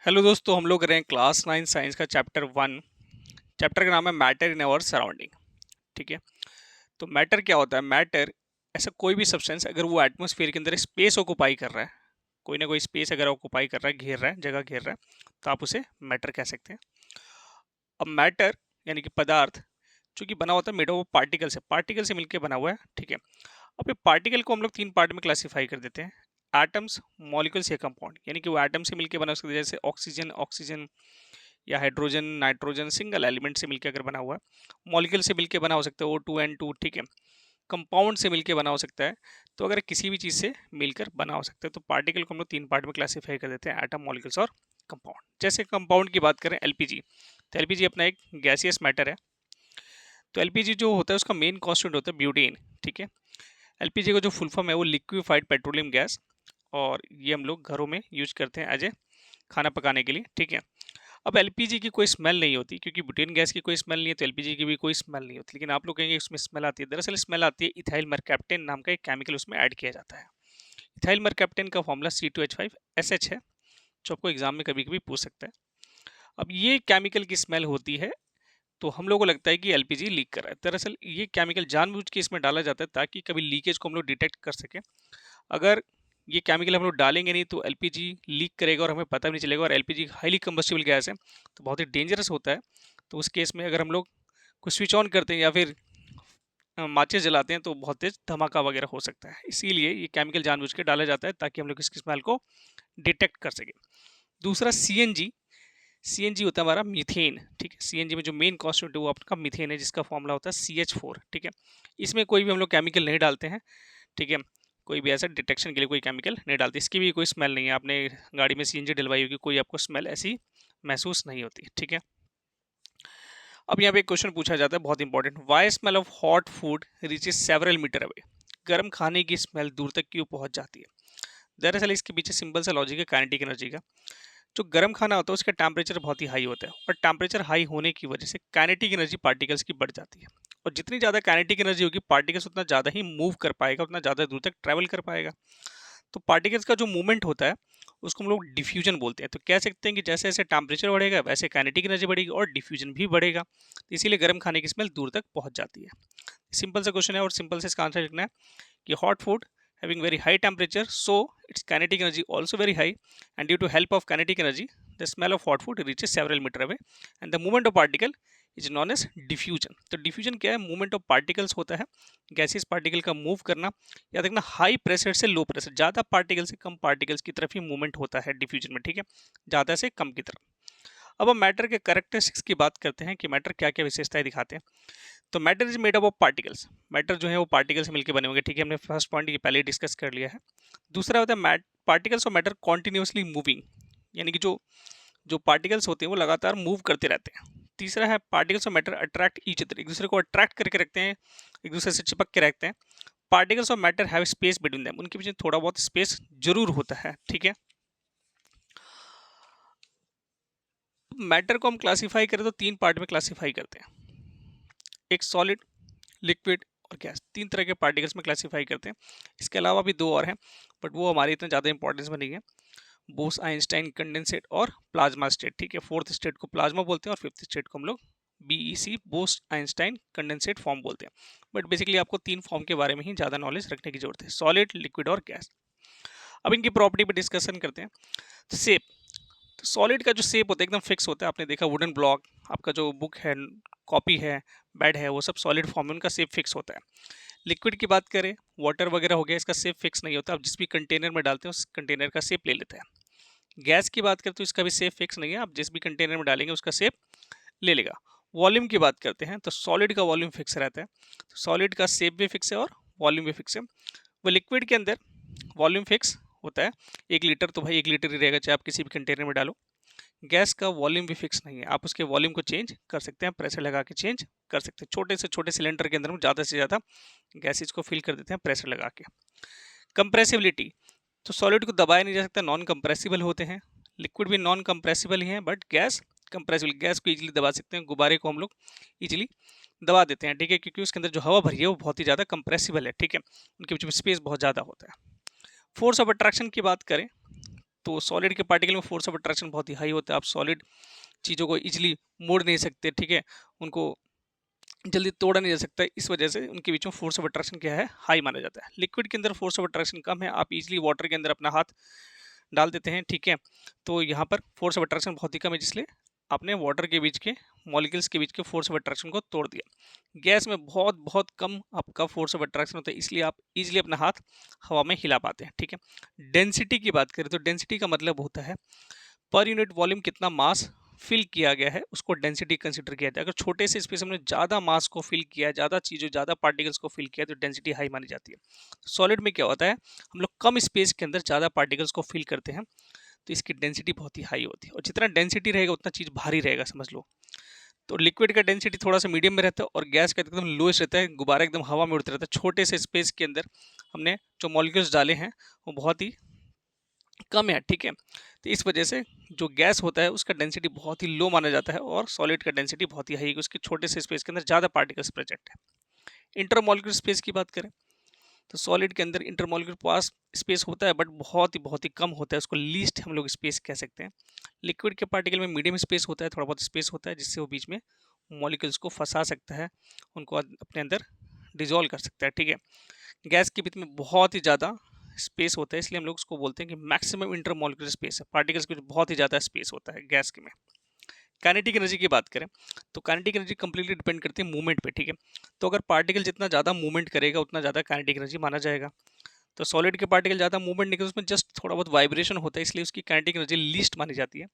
Hello दोस्तों, हम लोग कर रहे हैं क्लास 9 साइंस का चैप्टर 1। चैप्टर का नाम है मैटर इन आवर सराउंडिंग। ठीक है, तो मैटर क्या होता है? मैटर ऐसा कोई भी सब्सटेंस अगर वो एटमॉस्फेयर के अंदर स्पेस ऑक्युपाई कर रहा है, कोई ना कोई स्पेस अगर ऑक्युपाई कर रहा है, घेर रहा है, जगह घेर रहा है, तो आप उसे मैटर कह सकते हैं। अब मैटर यानी कि पदार्थ जो कि बना होता है मेड ऑफ पार्टिकल से, पार्टिकल से मिलकर बना हुआ है। ठीक है, अब ये पार्टिकल को हम लोग तीन पार्ट में क्लासीफाई कर देते हैं: एटम्स, मॉलिक्यूल्स या कंपाउंड। यानी कि वो एटम से मिलकर बना हो सकता है, जैसे ऑक्सीजन ऑक्सीजन या हाइड्रोजन नाइट्रोजन, सिंगल एलिमेंट से मिलकर अगर बना हुआ है। मॉलिक्यूल से मिलकर बना हो सकता है O2N2। ठीक है, कंपाउंड से मिलकर बना हो सकता है। तो अगर किसी भी चीज़ से मिलकर बना हो सकता है, तो पार्टिकल को हम लोग तीन पार्ट में क्लासीफाई कर देते हैं: एटम, मॉलिक्यूल्स और कंपाउंड। जैसे कंपाउंड की बात करें, एलपीजी, तो एलपीजी अपना एक गैसियस मैटर है। तो एलपीजी जो होता है उसका मेन कॉन्स्टिट्यूएंट होता है ब्यूटेन। ठीक है, एलपीजी का जो फुल फॉर्म है वो लिक्विफाइड पेट्रोलियम गैस, और ये हम लोग घरों में यूज करते हैं एज ए खाना पकाने के लिए। ठीक है, अब एलपीजी की कोई स्मेल नहीं होती, क्योंकि ब्यूटेन गैस की कोई स्मेल नहीं है, तो एलपीजी की भी कोई स्मेल नहीं होती। लेकिन आप लोग कहेंगे उसमें स्मेल आती है, दरअसल स्मेल आती है इथाइल मरकैप्टेन नाम का एक केमिकल उसमें ऐड किया जाता है। इथाइल मरकैप्टेन का फॉर्मूला C2H5SH है, जो आपको एग्जाम में कभी कभी पूछ सकता है। अब ये केमिकल की स्मेल होती है, तो हम लोगों को लगता है कि एलपीजी लीक कर रहा है। दरअसल ये केमिकल जानबूझ के इसमें डाला जाता है ताकि कभी लीकेज को हम लोग डिटेक्ट कर सकें। अगर ये केमिकल हम लोग डालेंगे नहीं तो एलपीजी लीक करेगा और हमें पता भी नहीं चलेगा। और एलपीजी हाईली कंबस्टिबल गैस है, तो बहुत ही डेंजरस होता है। तो उस केस में अगर हम लोग कुछ स्विच ऑन करते हैं या फिर माचिस जलाते हैं, तो बहुत तेज धमाका वगैरह हो सकता है। इसीलिए ये केमिकल जानबूझ के डाला जाता है ताकि हम लोग इसकी स्मेल को डिटेक्ट कर सकें। दूसरा सीएनजी, सीएनजी होता है हमारा मीथेन। ठीक है, सीएनजी में जो मेन कॉन्स्टिट्यूएंट है वो आपका मीथेन है, जिसका फॉर्मूला होता है CH4। ठीक है, इसमें कोई भी हम लोग केमिकल नहीं डालते हैं। ठीक है, कोई भी ऐसा डिटेक्शन के लिए कोई केमिकल नहीं डालते। इसकी भी कोई स्मेल नहीं है। आपने गाड़ी में सीएनजी डलवाई होगी, कोई आपको स्मेल ऐसी महसूस नहीं होती। ठीक है, अब यहाँ पे एक क्वेश्चन पूछा जाता है बहुत important: why smell of hot food reaches several metre away? गर्म खाने की स्मेल दूर तक क्यों पहुंच जाती है? दरअसल इसके पीछे सिंपल सा लॉजिक है काइनेटिक एनर्जी का। जो गर्म खाना होता है उसका टेम्परेचर बहुत ही हाई होता है, और टेम्परेचर हाई होने की वजह से काइनेटिक एनर्जी पार्टिकल्स की बढ़ जाती है। और जितनी ज़्यादा काइनेटिक एनर्जी होगी, पार्टिकल्स उतना ज़्यादा ही मूव कर पाएगा, उतना ज़्यादा दूर तक ट्रैवल कर पाएगा। तो पार्टिकल्स का जो मूवमेंट होता है उसको हम लोग डिफ्यूजन बोलते हैं। तो कह सकते हैं कि जैसे जैसे टेम्परेचर बढ़ेगा वैसे काइनेटिक एनर्जी बढ़ेगी और डिफ्यूजन भी बढ़ेगा। तो इसीलिए गर्म खाने की स्मेल दूर तक पहुंच जाती है। सिंपल सा क्वेश्चन है और सिंपल से इसका आंसर लिखना है कि hot food having very high temperature, so its kinetic energy also very high, and due to help of kinetic energy the smell of hot food reaches several meter away, and the movement of particle is known as diffusion। तो diffusion क्या है? Movement of particles होता है, gases particle का move करना। याद रखना, high pressure से लो प्रेशर, ज़्यादा पार्टिकल से कम पार्टिकल्स की तरफ ही मूवमेंट होता है डिफ्यूजन में। ठीक है, ज़्यादा से कम की तरफ। अब हम मैटर के कैरेक्टरिस्टिक्स की बात करते हैं कि मैटर क्या क्या विशेषताएं दिखाते हैं। तो matter is made up of particles, matter जो है वो पार्टिकल से मिलकर बने होंगे। ठीक है, हमने फर्स्ट पॉइंट ये पहले डिस्कस कर लिया है। दूसरा होता है पार्टिकल्स और मैटर कॉन्टिन्यूसली मूविंग, यानी कि जो जो पार्टिकल्स होते हैं वो लगातार मूव करते रहते हैं। तीसरा है पार्टिकल्स और मैटर अट्रैक्ट ईच अदर, एक दूसरे को अट्रैक्ट करके रखते हैं, एक दूसरे से चिपक के रखते हैं। पार्टिकल्स और matter have space between them, उनके बीच थोड़ा बहुत स्पेस जरूर होता है। ठीक है, मैटर को हम क्लासीफाई करें तो तीन पार्ट में क्लासीफाई करते हैं: एक सॉलिड, लिक्विड और गैस। तीन तरह के पार्टिकल्स में क्लासीफाई करते हैं। इसके अलावा भी दो और हैं, बट वो हमारे इतने ज़्यादा इंपॉर्टेंस में नहीं है: बोस आइंस्टाइन कंडेंसेट और प्लाज्मा स्टेट। ठीक है, फोर्थ स्टेट को प्लाज्मा बोलते हैं और फिफ्थ स्टेट को हम लोग BEC, Bose Einstein condensate form बोलते हैं। बट बेसिकली आपको तीन फॉर्म के बारे में ही ज़्यादा नॉलेज रखने की जरूरत है: सॉलिड, लिक्विड और गैस। अब इनकी प्रॉपर्टी पर डिस्कशन करते हैं। तो शेप, तो सॉलिड का जो शेप होता है एकदम फिक्स होता है। आपने देखा वुडन ब्लॉक, आपका जो बुक है, कॉपी है, बेड है, वो सब सॉलिड फॉर्म में उनका शेप फिक्स होता है। लिक्विड की बात करें, वाटर वगैरह हो गया, इसका शेप फिक्स नहीं होता। आप जिस भी कंटेनर में डालते हैं उस कंटेनर का शेप ले लेते हैं। गैस की बात करें तो इसका भी शेप फिक्स नहीं है, आप जिस भी कंटेनर में डालेंगे उसका शेप ले लेगा। वॉल्यूम की बात करते हैं तो सॉलिड का वॉल्यूम फिक्स रहता है, तो सॉलिड का शेप भी फिक्स है और वॉल्यूम भी फिक्स है। वो लिक्विड के अंदर वॉल्यूम फिक्स होता है, 1 लीटर तो भाई 1 लीटर ही रहेगा, चाहे आप किसी भी कंटेनर में डालो। गैस का वॉल्यूम भी फिक्स नहीं है, आप उसके वॉल्यूम को चेंज कर सकते हैं, प्रेशर लगा के चेंज कर सकते हैं। छोटे से छोटे सिलेंडर के अंदर हम ज़्यादा से ज़्यादा गैसेज को फिल कर देते हैं प्रेशर लगा के। कंप्रेसिबिलिटी, तो सॉलिड को दबाया नहीं जा सकता, नॉन कंप्रेसिबल होते हैं। लिक्विड भी नॉन कंप्रेसिबल ही है, बट गैस कंप्रेसिबल, गैस को इजीली दबा सकते हैं। गुब्बारे को हम लोग इजीली दबा देते हैं। ठीक है, क्योंकि उसके अंदर जो हवा भरी है वो बहुत ही ज़्यादा कंप्रेसिबल है। ठीक है, उनके बीच में स्पेस बहुत ज़्यादा होता है। फोर्स ऑफ अट्रैक्शन की बात करें तो सॉलिड के पार्टिकल में फोर्स ऑफ अट्रैक्शन बहुत ही हाई होता है, आप सॉलिड चीज़ों को इजीली मोड़ नहीं सकते, ठीक है, उनको जल्दी तोड़ा नहीं जा सकता, इस वजह से उनके बीच में फोर्स ऑफ अट्रैक्शन क्या है, हाई माना जाता है। लिक्विड के अंदर फोर्स ऑफ अट्रैक्शन कम है, आप इजीली वाटर के अंदर अपना हाथ डाल देते हैं, ठीक है, तो यहाँ पर फोर्स ऑफ अट्रैक्शन बहुत ही कम है, जिसलिए आपने वाटर के बीच के मॉलिक्यूल्स के बीच के फोर्स ऑफ अट्रैक्शन को तोड़ दिया। गैस में बहुत बहुत कम आपका फोर्स ऑफ अट्रैक्शन होता है, इसलिए आप इजीली अपना हाथ हवा में हिला पाते हैं, ठीक है। डेंसिटी की बात करें तो डेंसिटी का मतलब होता है पर यूनिट वॉल्यूम कितना मास फिल किया गया है, उसको डेंसिटी कंसिडर किया जाता है। अगर छोटे से स्पेस में ज़्यादा मास को फिल किया है, ज़्यादा चीज़ों ज़्यादा पार्टिकल्स को फिल किया है, तो डेंसिटी हाई मानी जाती है। सॉलिड में क्या होता है, हम लोग कम स्पेस के अंदर ज़्यादा पार्टिकल्स को फिल करते हैं, तो इसकी डेंसिटी बहुत ही हाई होती है, और जितना डेंसिटी रहेगा उतना चीज़ भारी रहेगा, समझ लो। तो लिक्विड का डेंसिटी थोड़ा सा मीडियम में रहता है, और गैस का एकदम लोएस्ट रहता है, गुब्बारा एकदम हवा में उड़ता रहता है। छोटे से स्पेस के अंदर हमने जो मॉलिक्यूल्स डाले हैं वो बहुत ही कम है, ठीक है, तो इस वजह से जो गैस होता है उसका डेंसिटी बहुत ही लो माना जाता है, और सॉलिड का डेंसिटी बहुत ही हाई है, उसके छोटे से स्पेस के अंदर ज़्यादा पार्टिकल्स प्रेजेंट है। इंटरमॉलिक्यूलर स्पेस की बात करें तो सॉलिड के अंदर इंटरमॉलिक्यूलर पास स्पेस होता है, बट बहुत ही कम होता है, उसको लीस्ट हम लोग स्पेस कह सकते हैं। लिक्विड के पार्टिकल में मीडियम स्पेस होता है, थोड़ा बहुत स्पेस होता है, जिससे वो बीच में मॉलिक्यूल्स को फंसा सकता है, उनको अपने अंदर डिजोल्व कर सकता है, ठीक है। गैस के बीच में बहुत ही ज़्यादा स्पेस होता है, इसलिए हम लोग उसको बोलते हैं कि मैक्सिमम इंटरमॉलिक्यूलर स्पेस है, पार्टिकल्स के बीच बहुत ही ज़्यादा स्पेस होता है गैस के में। काइनेटिक एनर्जी की बात करें तो काइनेटिक एनर्जी कंप्लीटली डिपेंड करती है मूवमेंट पे, ठीक है, तो अगर पार्टिकल जितना ज़्यादा मूवमेंट करेगा उतना ज़्यादा काइनेटिक एनर्जी माना जाएगा। तो सॉलिड के पार्टिकल ज़्यादा मूवमेंट नहीं करते, उसमें जस्ट थोड़ा बहुत वाइब्रेशन होता है, इसलिए उसकी काइनेटिक एनर्जी लीस्ट मानी जाती है।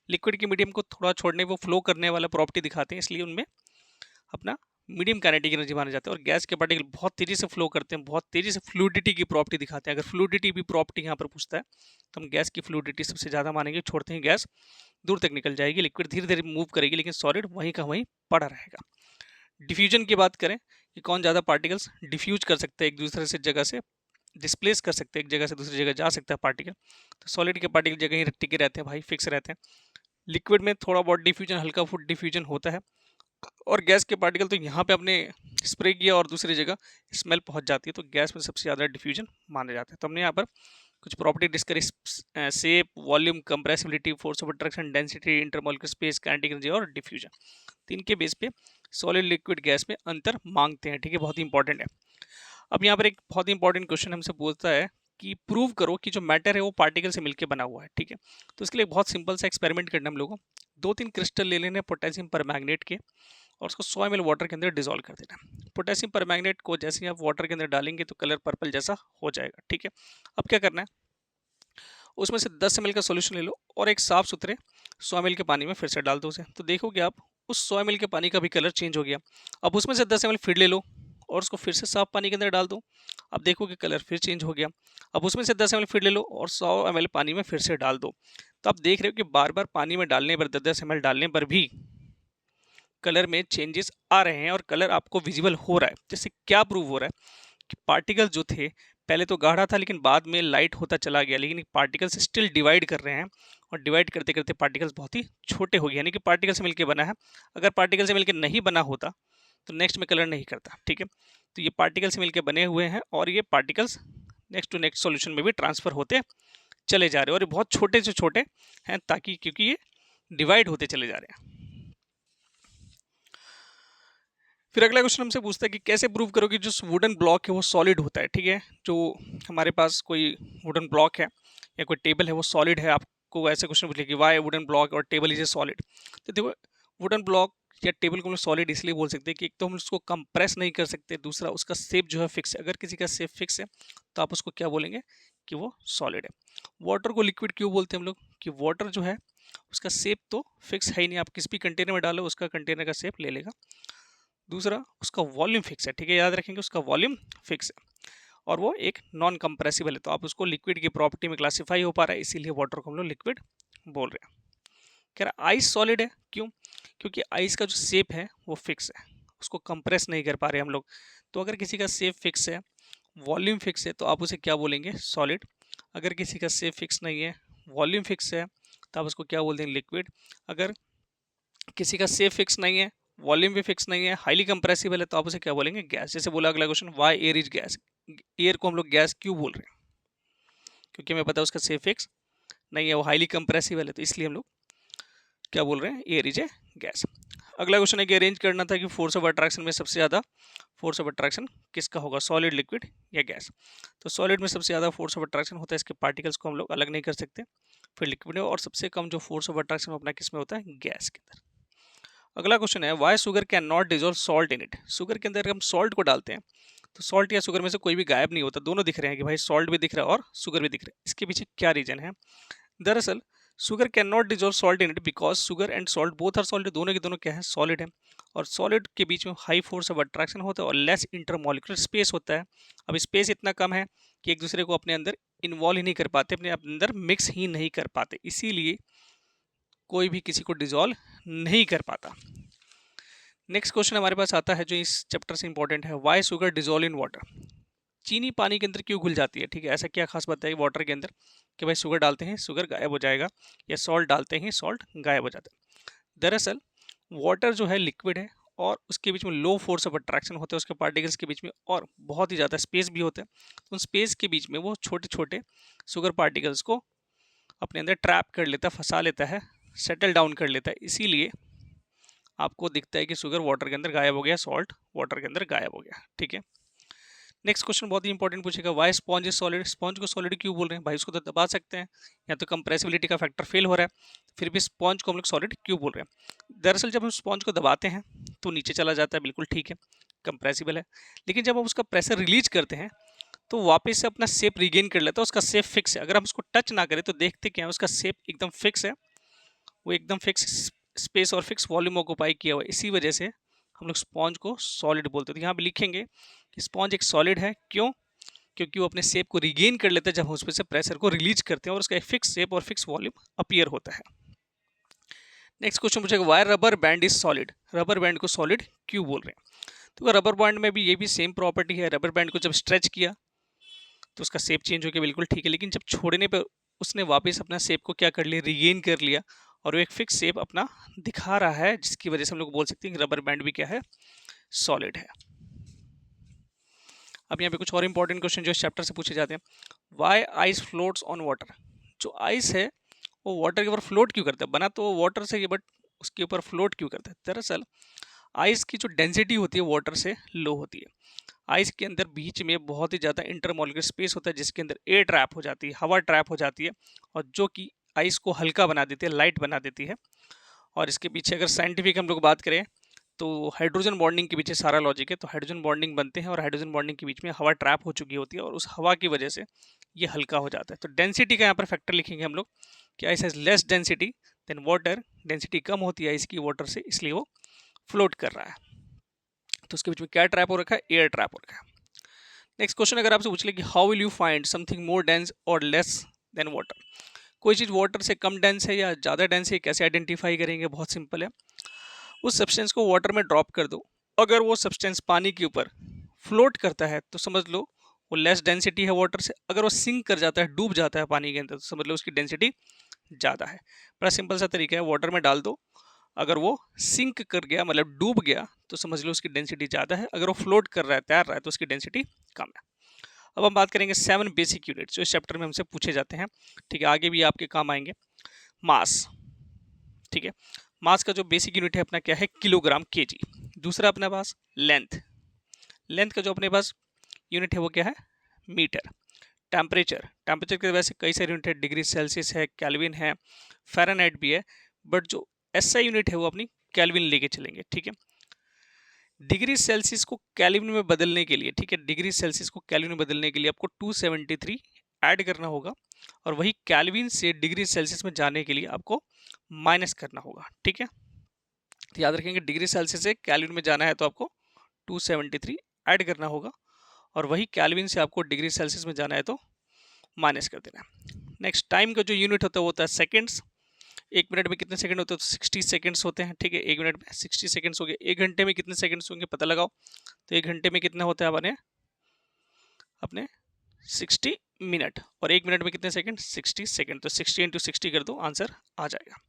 लिक्विड के मीडियम को थोड़ा छोड़ने वो फ्लो करने वाला प्रॉपर्टी दिखाते हैं, इसलिए उनमें अपना मीडियम काइनेटिक एनर्जी माना जाता है। और गैस के पार्टिकल बहुत तेजी से फ्लो करते हैं, बहुत तेजी से फ्लूइडिटी की प्रॉपर्टी दिखाते हैं। अगर फ्लूइडिटी भी प्रॉपर्टी यहाँ पर पूछता है तो हम गैस की फ्लूइडिटी सबसे ज़्यादा मानेंगे, छोड़ते हैं गैस दूर तक निकल जाएगी, लिक्विड धीरे धीरे मूव करेगी, लेकिन सॉलिड वहीं का वहीं पड़ा रहेगा। डिफ्यूजन की बात करें कि कौन ज़्यादा पार्टिकल्स डिफ्यूज कर सकते हैं, एक दूसरे से जगह से डिस्प्लेस कर सकते हैं, एक जगह से दूसरी जगह जा सकता है पार्टिकल, तो सॉलिड के पार्टिकल जगह ही टिके रहते हैं भाई, फिक्स रहते हैं। लिक्विड में थोड़ा बहुत डिफ्यूजन, हल्का फुट डिफ्यूजन होता है, और गैस के पार्टिकल तो यहाँ पे अपने स्प्रे किया और दूसरी जगह स्मेल पहुँच जाती है, तो गैस में सबसे ज़्यादा डिफ्यूजन माना जाता है। तो हमने यहाँ पर कुछ property discuss, shape, volume, compressibility, force of attraction, density, intermolecular space, kinetic energy और डिफ्यूजन, तीन के बेस पे सॉलिड लिक्विड गैस में अंतर मांगते हैं, ठीक है, बहुत ही इंपॉर्टेंट है। अब यहाँ पर एक बहुत ही इंपॉर्टेंट क्वेश्चन हमसे पूछता है कि प्रूव करो कि जो मैटर है वो पार्टिकल से मिलकर बना हुआ है, ठीक है, तो इसके लिए बहुत सिंपल सा एक्सपेरिमेंट करना हम लोगों को, 2-3 क्रिस्टल ले लेने पोटेशियम परमैंगनेट के, और उसको 100 ml वाटर के अंदर डिजोल्व कर देना। पोटेशियम परमैंगनेट को जैसे ही आप वाटर के अंदर डालेंगे तो कलर पर्पल जैसा हो जाएगा, ठीक है। अब क्या करना है, उसमें से 10 ml का सोल्यूशन ले लो और एक साफ सुथरे 100 ml के पानी में फिर से डाल दो उसे, तो देखोगे आप उस 100 ml के पानी का भी कलर चेंज हो गया। अब उसमें से 10 ml फिर ले लो और उसको फिर से साफ पानी के अंदर डाल दो, अब देखोगे कलर फिर चेंज हो गया। अब उसमें से 10 ml फिर ले लो और 100 ml पानी में फिर से डाल दो, तो आप देख रहे हो कि बार बार पानी में डालने पर 10 ml डालने पर भी कलर में चेंजेस आ रहे हैं और कलर आपको विजिबल हो रहा है। जैसे क्या प्रूव हो रहा है कि पार्टिकल जो थे पहले तो गाढ़ा था लेकिन बाद में लाइट होता चला गया, लेकिन पार्टिकल्स स्टिल डिवाइड कर रहे हैं, और डिवाइड करते करते पार्टिकल्स बहुत ही छोटे हो गए, यानी कि पार्टिकल से मिलकर बना है। अगर पार्टिकल से मिलकर नहीं बना होता तो नेक्स्ट में कलर नहीं करता, ठीक है, तो ये पार्टिकल से मिलकर बने हुए हैं और ये particles next to next solution में भी ट्रांसफर होते चले जा रहे हैं, और ये बहुत छोटे से छोटे हैं ताकि क्योंकि ये डिवाइड होते चले जा रहे हैं। फिर अगला क्वेश्चन हमसे पूछता है कि कैसे प्रूव करो कि जो वुडन ब्लॉक है वो सॉलिड होता है, ठीक है, जो हमारे पास कोई वुडन ब्लॉक है या कोई टेबल है वो सॉलिड है, आपको ऐसे क्वेश्चन पूछे कि वाई वुडन ब्लॉक और टेबल इज ए सॉलिड, तो देखो वुडन ब्लॉक या टेबल को हम सॉलिड इसलिए बोल सकते हैं कि एक तो हम उसको कंप्रेस नहीं कर सकते, दूसरा उसका शेप जो है फिक्स है, अगर किसी का शेप फिक्स है तो आप उसको क्या बोलेंगे कि वो सॉलिड है। वाटर को लिक्विड क्यों बोलते हैं हम लोग, कि वाटर जो है उसका शेप तो फिक्स है ही नहीं, आप किसी भी कंटेनर में डालो उसका कंटेनर का शेप ले लेगा। दूसरा उसका वॉल्यूम फिक्स है, ठीक है, याद रखेंगे उसका वॉल्यूम फिक्स है, और वो एक नॉन कंप्रेसिबल है, तो आप उसको लिक्विड की प्रॉपर्टी में क्लासीफाई हो पा रहा है, इसीलिए वाटर को हम लोग लिक्विड बोल रहे हैं। कह रहा आइस सॉलिड है, क्यों, क्योंकि आइस का जो शेप है वो फिक्स है, उसको कंप्रेस नहीं कर पा रहे हम लोग, तो अगर किसी का शेप फिक्स है, वॉल्यूम फिक्स है, तो आप उसे क्या बोलेंगे, सॉलिड। अगर किसी का शेप फिक्स नहीं है, वॉल्यूम फिक्स है, तो आप उसको क्या बोल देंगे, लिक्विड। अगर किसी का शेप फिक्स नहीं है, वॉल्यूम भी फिक्स नहीं है, हाईली कंप्रेसिबल है, तो आप उसे क्या बोलेंगे, गैस। जैसे बोला अगला question, why air is gas, air को हम लोग गैस क्यों बोल रहे हैं, क्योंकि हमें पता है उसका शेप फिक्स नहीं है, वो हाईली कंप्रेसिबल है, तो इसलिए हम लोग क्या बोल रहे हैं, एयर इज ए गैस। अगला क्वेश्चन है कि अरेंज करना था कि फोर्स ऑफ अट्रैक्शन में सबसे ज़्यादा फोर्स ऑफ अट्रैक्शन किसका होगा, सॉलिड, लिक्विड या गैस। तो सॉलिड में सबसे ज़्यादा फोर्स ऑफ अट्रैक्शन होता है, इसके पार्टिकल्स को हम लोग अलग नहीं कर सकते। फिर लिक्विड में, और सबसे कम जो फोर्स ऑफ अट्रैक्शन अपना किस में होता है, गैस के अंदर। अगला क्वेश्चन है why sugar can not dissolve salt in it. Sugar के अंदर हम सॉल्ट को डालते हैं तो सॉल्ट या शुगर में से कोई भी गायब नहीं होता, दोनों दिख रहे हैं कि भाई सॉल्ट भी दिख रहा है और शुगर भी दिख रहा है। इसके पीछे क्या रीजन है? दरअसल sugar can not dissolve salt in it because sugar and salt both are solid, दोनों के दोनों क्या है, सॉलिड है। और सॉलिड के बीच में हाई फोर्स ऑफ अट्रैक्शन होता है और लेस इंटरमोलिकुलर स्पेस होता है। अब स्पेस इतना कम है कि एक दूसरे को अपने अंदर इन्वॉल्व ही नहीं कर पाते, अपने अंदर मिक्स ही नहीं कर पाते, इसीलिए कोई भी किसी को डिजोल्व नहीं कर पाता। नेक्स्ट क्वेश्चन हमारे पास आता है जो इस चैप्टर से इंपॉर्टेंट है, why sugar dissolve in water. चीनी पानी के अंदर क्यों घुल जाती है, ठीक है, ऐसा क्या खास बात है वाटर के अंदर कि भाई शुगर डालते हैं शुगर गायब हो जाएगा, या सॉल्ट डालते हैं सॉल्ट गायब हो जाता है। दरअसल वाटर जो है लिक्विड है और उसके बीच में लो फोर्स ऑफ अट्रैक्शन होता है, उसके पार्टिकल्स के बीच में, और बहुत ही ज़्यादा स्पेस भी होता है। तो उन स्पेस के बीच में वो छोटे छोटे शुगर पार्टिकल्स को अपने अंदर ट्रैप कर लेता है, फंसा लेता है, सेटल डाउन कर लेता है, इसीलिए आपको दिखता है कि शुगर वाटर के अंदर गायब हो गया, सॉल्ट वाटर के अंदर गायब हो गया, ठीक है। नेक्स्ट क्वेश्चन बहुत ही इंपॉर्टेंट पूछेगा, why sponge is solid. Sponge को सॉलिड क्यों बोल रहे हैं भाई, उसको तो दबा सकते हैं, या तो कंप्रेसिबिलिटी का फैक्टर फेल हो रहा है, फिर भी स्पॉन्ज को हम लोग सॉलिड क्यों बोल रहे हैं? दरअसल जब हम स्पॉन्ज को दबाते हैं तो नीचे चला जाता है, बिल्कुल ठीक है, कंप्रेसिबल है। लेकिन जब हम उसका प्रेशर रिलीज करते हैं तो वापस से अपना शेप रिगेन कर लेता है, उसका शेप फिक्स है। अगर हम उसको टच ना करें तो देखते क्या है, उसका शेप एकदम फिक्स है, वो एकदम फिक्स स्पेस और फिक्स वॉल्यूम ऑक्यूपाई किया हुआ है, इसी वजह से हम लोग स्पॉन्ज को सॉलिड बोलते हैं। तो यहाँ पे लिखेंगे कि स्पॉन्ज एक सॉलिड है, क्यों? क्योंकि वो अपने शेप को रिगेन कर लेता है जब हम उस पर से प्रेशर को रिलीज करते हैं और उसका एक फिक्स शेप और फिक्स वॉल्यूम अपीयर होता है। नेक्स्ट क्वेश्चन पूछेगा, why rubber band is solid. Rubber band को सॉलिड क्यों बोल रहे हैं? तो रबर बैंड में भी ये भी सेम प्रॉपर्टी है, रबर बैंड को जब स्ट्रेच किया तो उसका शेप चेंज हो गया, बिल्कुल ठीक है, लेकिन जब छोड़ने पर उसने वापस अपना शेप को क्या कर लिया, रिगेन कर लिया, और वो एक फिक्स शेप अपना दिखा रहा है, जिसकी वजह से हम लोग बोल सकते हैं कि रबर बैंड भी क्या है, सॉलिड है। अब यहाँ पे कुछ और इंपॉर्टेंट क्वेश्चन जो इस चैप्टर से पूछे जाते हैं, why ice floats on water. जो आइस है वो वाटर के ऊपर फ्लोट क्यों करता है, बना तो वाटर से, बट उसके ऊपर फ्लोट क्यों करता है? दरअसल आइस की जो डेंसिटी होती है वाटर से लो होती है। आइस के अंदर बीच में बहुत ही ज़्यादा इंटरमॉलिक्यूलर स्पेस होता है, जिसके अंदर एयर ट्रैप हो जाती है, हवा ट्रैप हो जाती है, और जो कि आइस को हल्का बना देती है, लाइट बना देती है। और इसके पीछे अगर साइंटिफिक हम लोग बात करें तो हाइड्रोजन बॉन्डिंग के पीछे सारा लॉजिक है। तो हाइड्रोजन बॉन्डिंग बनते हैं और हाइड्रोजन बॉन्डिंग के बीच में हवा ट्रैप हो चुकी होती है, और उस हवा की वजह से ये हल्का हो जाता है। तो डेंसिटी का यहाँ पर फैक्टर लिखेंगे हम लोग कि ice has less density than water, density कम होती है इसकी वाटर से, इसलिए वो फ्लोट कर रहा है। तो उसके बीच में क्या ट्रैप हो रखा है, एयर ट्रैप हो रखा है। नेक्स्ट क्वेश्चन अगर आपसे पूछ ले कि how will you find something more dense और लेस देन वाटर। कोई चीज़ वाटर से कम डेंस है या ज़्यादा डेंस है, कैसे आइडेंटिफाई करेंगे? बहुत सिंपल है, उस सब्सटेंस को वाटर में ड्रॉप कर दो, अगर वो सब्सटेंस पानी के ऊपर फ्लोट करता है तो समझ लो वो लेस डेंसिटी है वाटर से। अगर वो सिंक कर जाता है, डूब जाता है पानी के अंदर, तो समझ लो उसकी डेंसिटी ज़्यादा है। बड़ा सिंपल सा तरीका है, वाटर में डाल दो, अगर वो सिंक कर गया मतलब डूब गया तो समझ लो उसकी डेंसिटी ज़्यादा है, अगर वो फ्लोट कर रहा है, तैर रहा है, तो उसकी डेंसिटी कम है। अब हम बात करेंगे 7 बेसिक यूनिट्स जो इस चैप्टर में हमसे पूछे जाते हैं, ठीक है, आगे भी आपके काम आएंगे। मास, ठीक है, मास का जो बेसिक यूनिट है अपना क्या है, किलोग्राम केजी। दूसरा अपने पास लेंथ, लेंथ का जो अपने पास यूनिट है वो क्या है, मीटर। टेम्परेचर, टेम्परेचर के वैसे कई सारे यूनिट है, डिग्री सेल्सियस है, केल्विन है, फ़ारेनहाइट भी है, बट जो एसआई यूनिट है वो अपनी केल्विन लेके चलेंगे, ठीक है। डिग्री सेल्सियस को केल्विन में बदलने के लिए, ठीक है, डिग्री सेल्सियस को केल्विन में बदलने के लिए आपको 273 ऐड करना होगा, और वही केल्विन से डिग्री सेल्सियस में जाने के लिए आपको माइनस करना होगा, ठीक है। तो याद रखेंगे डिग्री सेल्सियस से केल्विन में जाना है तो आपको 273 ऐड करना होगा, और वही केल्विन से आपको डिग्री सेल्सियस में जाना है तो माइनस कर देना है। नेक्स्ट टाइम का जो यूनिट होता है वो होता है सेकेंड्स। एक मिनट में कितने सेकंड होते हैं, तो 60 सेकंड्स होते हैं, ठीक है, एक मिनट में 60 सेकंड्स हो गए। एक घंटे में कितने सेकंड्स होंगे पता लगाओ, तो एक घंटे में कितना होता है अपने 60 मिनट, और एक मिनट में कितने सेकंड, 60 सेकंड, तो 60 इंटू 60 कर दो, आंसर आ जाएगा।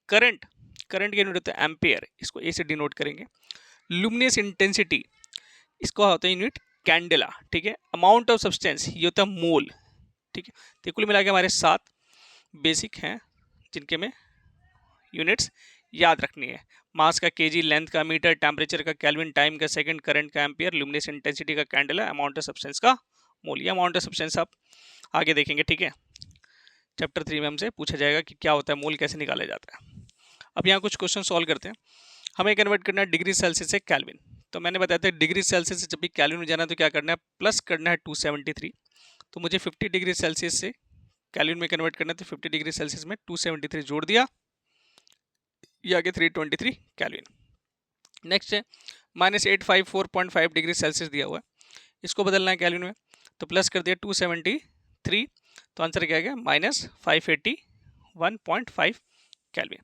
करंट, करंट का यूनिट होता है एम्पेयर, इसको ए से डिनोट करेंगे। लुमिनस इंटेंसिटी, इसको होता है यूनिट कैंडेला, ठीक है। अमाउंट ऑफ सब्सटेंस, ये होता है मोल, ठीक है। तो कुल मिला के हमारे 7 बेसिक हैं जिनके में यूनिट्स याद रखनी है। मास का केजी, लेंथ का मीटर, टेम्परेचर का केल्विन, टाइम का सेकंड, करंट का एम्पियर, ल्यूमिनेस इंटेंसिटी का कैंडल है, अमाउंट ऑफ सब्सटेंस का मोल। ये अमाउंट ऑफ सब्सटेंस आप आगे देखेंगे, ठीक है। चैप्टर 3 में हमसे पूछा जाएगा कि क्या होता है, मोल कैसे निकाला जाता है। अब यहाँ कुछ क्वेश्चन सॉल्व करते हैं। हमें कन्वर्ट करना है डिग्री सेल्सियस से केल्विन। तो मैंने बताया था डिग्री सेल्सियस से जब भी केल्विन में जाना है तो क्या करना है, प्लस करना है 273। तो मुझे 50 डिग्री सेल्सियस से केल्विन में कन्वर्ट करना है, तो 50 डिग्री सेल्सियस में 273 जोड़ दिया, ये आगे 323 केल्विन। नेक्स्ट है -854.5 डिग्री सेल्सियस दिया हुआ है, इसको बदलना है केल्विन में, तो प्लस कर दिया 273, तो आंसर क्या आ गया -581.5 केल्विन।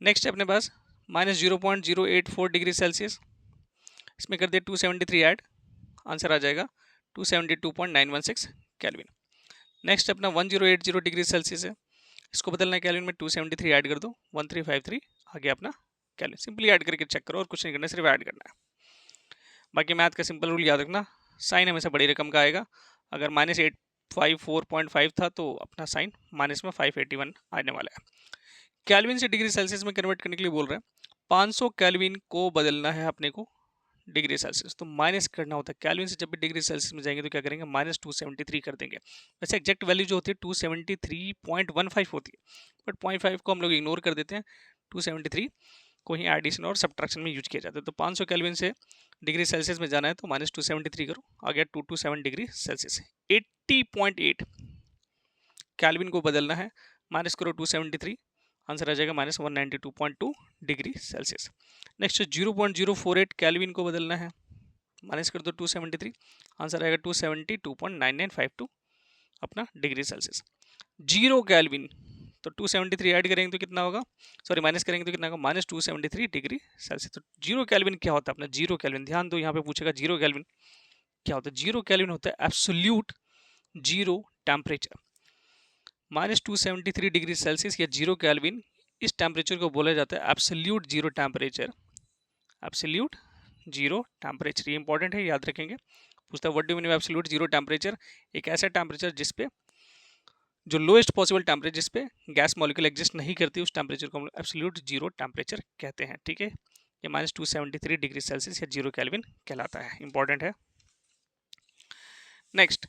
नेक्स्ट है अपने पास -0.084 डिग्री सेल्सियस, इसमें कर दिया 273 ऐड, आंसर आ जाएगा 272.916 केल्विन। नेक्स्ट अपना 1080 डिग्री सेल्सियस है, इसको बदलना है केल्विन में, 273 ऐड कर दो, 1353 आ गया अपना केल्विन। सिंपली ऐड करके चेक करो और कुछ नहीं करना, सिर्फ ऐड करना है। बाकी मैथ का सिंपल रूल याद रखना, साइन हमेशा बड़ी रकम का आएगा। अगर -854.5 था तो अपना साइन माइनस में 581 आने वाला है। केल्विन से डिग्री सेल्सियस में कन्वर्ट करने के लिए बोल रहे हैं, 500 केल्विन को बदलना है अपने को डिग्री सेल्सियस, तो माइनस करना होता है। केल्विन से जब भी डिग्री सेल्सियस में जाएंगे तो क्या करेंगे, -273 कर देंगे। वैसे एग्जैक्ट वैल्यू जो होती है 273.15 होती है, बट 0.5 को हम लोग इग्नोर कर देते हैं, 273 को ही एडिशन और सब्ट्रैक्शन में यूज किया जाता है। तो 500 केल्विन से डिग्री सेल्सियस में जाना है तो -273 करो, आ गया 227 डिग्री सेल्सियस। 80.8 केल्विन को बदलना है, माइनस करो 273, आंसर आ जाएगा -192.2 डिग्री सेल्सियस। नेक्स्ट 0.048 केल्विन को बदलना है, माइनस कर दो 273, आंसर आएगा 272.9952 अपना डिग्री सेल्सियस। 0 केल्विन, तो 273 ऐड करेंगे तो कितना होगा, सॉरी माइनस करेंगे तो कितना होगा, -273 डिग्री सेल्सियस। तो 0 केल्विन क्या होता है अपना, 0 केल्विन ध्यान दो, यहाँ पे पूछेगा 0 केल्विन क्या होता है। 0 केल्विन होता है absolute zero temperature. -273 degree Celsius या 0 केल्विन, इस टेम्परेचर को बोला जाता है absolute zero temperature. Absolute zero temperature, ये इंपॉर्टेंट है, याद रखेंगे। पूछता है what do mean by absolute zero temperature, एक ऐसा टेम्परेचर जिसपे जो लोएस्ट पॉसिबल टेम्परेचर जिसपे गैस मॉलिक्यूल एग्जिस्ट नहीं करती, उस टेम्परेचर को हम लोग एब्सोल्यूट जीरो टेम्परेचर कहते हैं, ठीक है। ये -273 डिग्री सेल्सियस या 0 केल्विन कहलाता है, इंपॉर्टेंट है। Next,